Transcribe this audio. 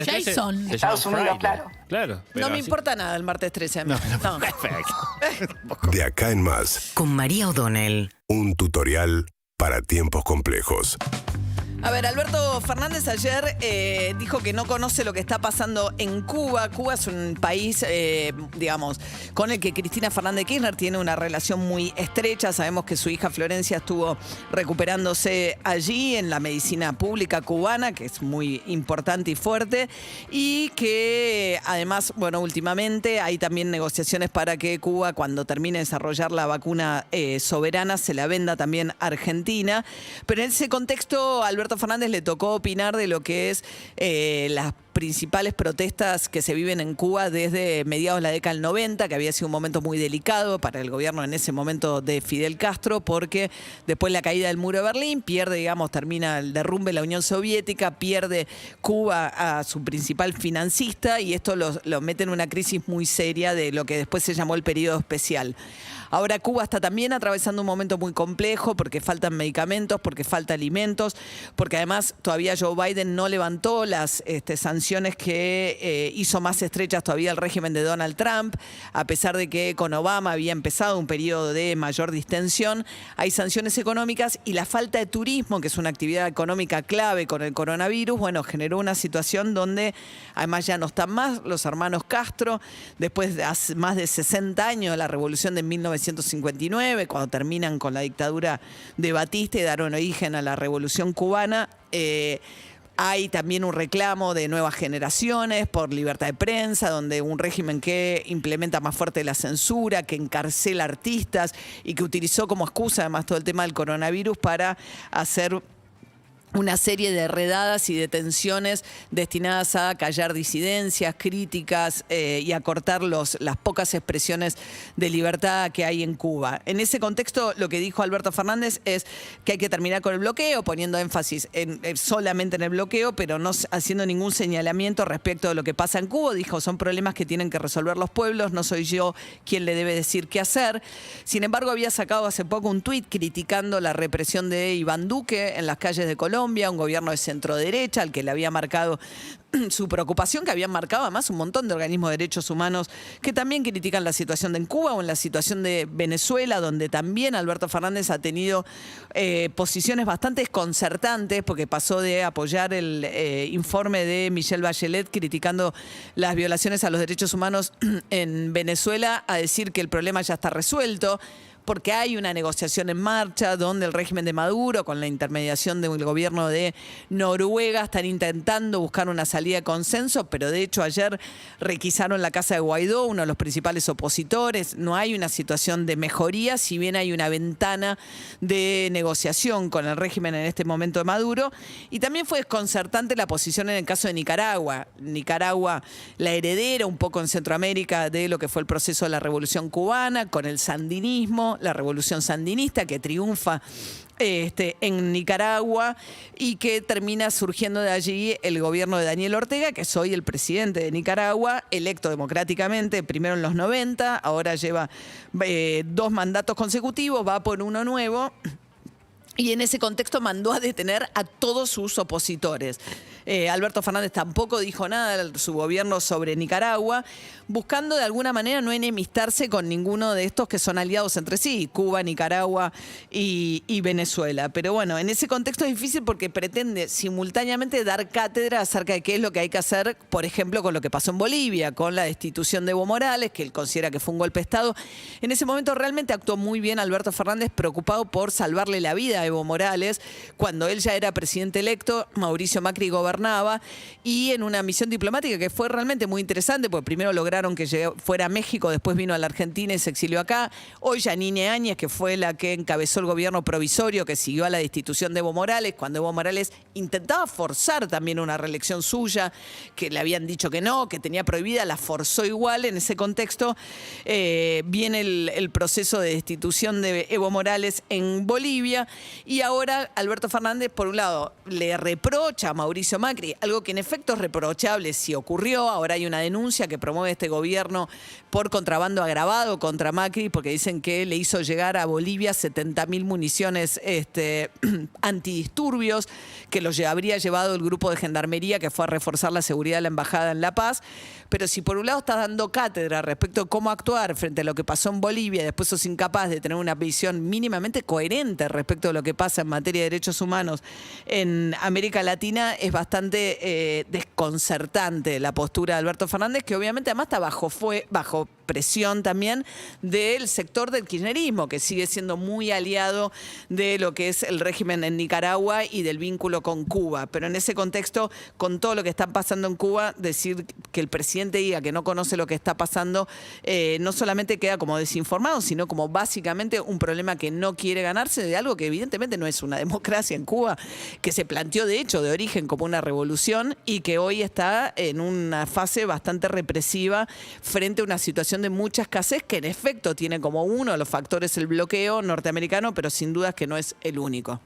Jason. Se Estados llama Unidos, Friday. claro. Claro. pero No me así- importa nada el martes 13 a mí. No. Perfecto. De acá en más, Con María O'Donnell. un tutorial para tiempos complejos. A ver, Alberto Fernández ayer dijo que no conoce lo que está pasando en Cuba. Cuba es un país, digamos, con el que Cristina Fernández de Kirchner tiene una relación muy estrecha. Sabemos que su hija Florencia estuvo recuperándose allí en la medicina pública cubana, que es muy importante y fuerte. Y que además, bueno, últimamente hay también negociaciones para que Cuba, cuando termine de desarrollar la vacuna soberana, se la venda también a Argentina. Pero en ese contexto, Alberto Fernández le tocó opinar de lo que es las principales protestas que se viven en Cuba desde mediados de la década del 90, que había sido un momento muy delicado para el gobierno en ese momento de Fidel Castro, porque después de la caída del muro de Berlín, pierde, digamos, termina el derrumbe de la Unión Soviética, pierde Cuba a su principal financista y esto lo mete en una crisis muy seria de lo que después se llamó el periodo especial. Ahora Cuba está también atravesando un momento muy complejo porque faltan medicamentos, porque falta alimentos, porque además todavía Joe Biden no levantó las sanciones que hizo más estrechas todavía el régimen de Donald Trump, a pesar de que con Obama había empezado un periodo de mayor distensión. Hay sanciones económicas y la falta de turismo, que es una actividad económica clave con el coronavirus, bueno, generó una situación donde además ya no están más los hermanos Castro, después de hace más de 60 años de la revolución de 1959, cuando terminan con la dictadura de Batista y dieron origen a la Revolución Cubana. Hay también un reclamo de nuevas generaciones por libertad de prensa, donde un régimen que implementa más fuerte la censura, que encarcela artistas y que utilizó como excusa además todo el tema del coronavirus para hacer una serie de redadas y detenciones destinadas a callar disidencias, críticas y a cortar las pocas expresiones de libertad que hay en Cuba. En ese contexto, lo que dijo Alberto Fernández es que hay que terminar con el bloqueo, poniendo énfasis solamente en el bloqueo, pero no haciendo ningún señalamiento respecto de lo que pasa en Cuba. Dijo, son problemas que tienen que resolver los pueblos, no soy yo quien le debe decir qué hacer. Sin embargo, había sacado hace poco un tuit criticando la represión de Iván Duque en las calles de Colombia, un gobierno de centro derecha al que le había marcado su preocupación, que habían marcado además un montón de organismos de derechos humanos que también critican la situación de en Cuba o en la situación de Venezuela, donde también Alberto Fernández ha tenido posiciones bastante desconcertantes, porque pasó de apoyar el informe de Michelle Bachelet criticando las violaciones a los derechos humanos en Venezuela a decir que el problema ya está resuelto, porque hay una negociación en marcha donde el régimen de Maduro, con la intermediación del gobierno de Noruega, están intentando buscar una salida de consenso, pero de hecho ayer requisaron la casa de Guaidó, uno de los principales opositores. No hay una situación de mejoría, si bien hay una ventana de negociación con el régimen en este momento de Maduro. Y también fue desconcertante la posición en el caso de Nicaragua. Nicaragua, la heredera un poco en Centroamérica de lo que fue el proceso de la Revolución Cubana, con el sandinismo, la revolución sandinista que triunfa en Nicaragua y que termina surgiendo de allí el gobierno de Daniel Ortega, que es hoy el presidente de Nicaragua, electo democráticamente, primero en los 90, ahora lleva 2 mandatos consecutivos, va por uno nuevo. Y en ese contexto mandó a detener a todos sus opositores. Alberto Fernández tampoco dijo nada de su gobierno sobre Nicaragua, buscando de alguna manera no enemistarse con ninguno de estos que son aliados entre sí, Cuba, Nicaragua y Venezuela. Pero bueno, en ese contexto es difícil porque pretende simultáneamente dar cátedra acerca de qué es lo que hay que hacer, por ejemplo, con lo que pasó en Bolivia, con la destitución de Evo Morales, que él considera que fue un golpe de Estado. En ese momento realmente actuó muy bien Alberto Fernández, preocupado por salvarle la vida a Evo Morales. Cuando él ya era presidente electo, Mauricio Macri gobernaba, y en una misión diplomática que fue realmente muy interesante, porque primero lograron que fuera a México, después vino a la Argentina y se exilió acá. Hoy Yanine Áñez, que fue la que encabezó el gobierno provisorio que siguió a la destitución de Evo Morales, cuando Evo Morales intentaba forzar también una reelección suya, que le habían dicho que no, que tenía prohibida, la forzó igual. En ese contexto viene el proceso de destitución de Evo Morales en Bolivia, y ahora Alberto Fernández, por un lado, le reprocha a Mauricio Macri Macri, algo que en efecto es reprochable si ocurrió. Ahora hay una denuncia que promueve este gobierno por contrabando agravado contra Macri, porque dicen que le hizo llegar a Bolivia 70.000 municiones antidisturbios, que los habría llevado el grupo de gendarmería que fue a reforzar la seguridad de la embajada en La Paz. Pero si por un lado estás dando cátedra respecto a cómo actuar frente a lo que pasó en Bolivia y después sos incapaz de tener una visión mínimamente coherente respecto a lo que pasa en materia de derechos humanos en América Latina, es bastante desconcertante la postura de Alberto Fernández, que obviamente además está bajo presión también del sector del kirchnerismo, que sigue siendo muy aliado de lo que es el régimen en Nicaragua y del vínculo con Cuba. Pero en ese contexto, con todo lo que está pasando en Cuba, decir que el presidente diga que no conoce lo que está pasando, no solamente queda como desinformado, sino como básicamente un problema que no quiere ganarse de algo que evidentemente no es una democracia en Cuba, que se planteó de hecho de origen como una revolución y que hoy está en una fase bastante represiva frente a una situación de mucha escasez que en efecto tiene como uno de los factores el bloqueo norteamericano, pero sin dudas que no es el único.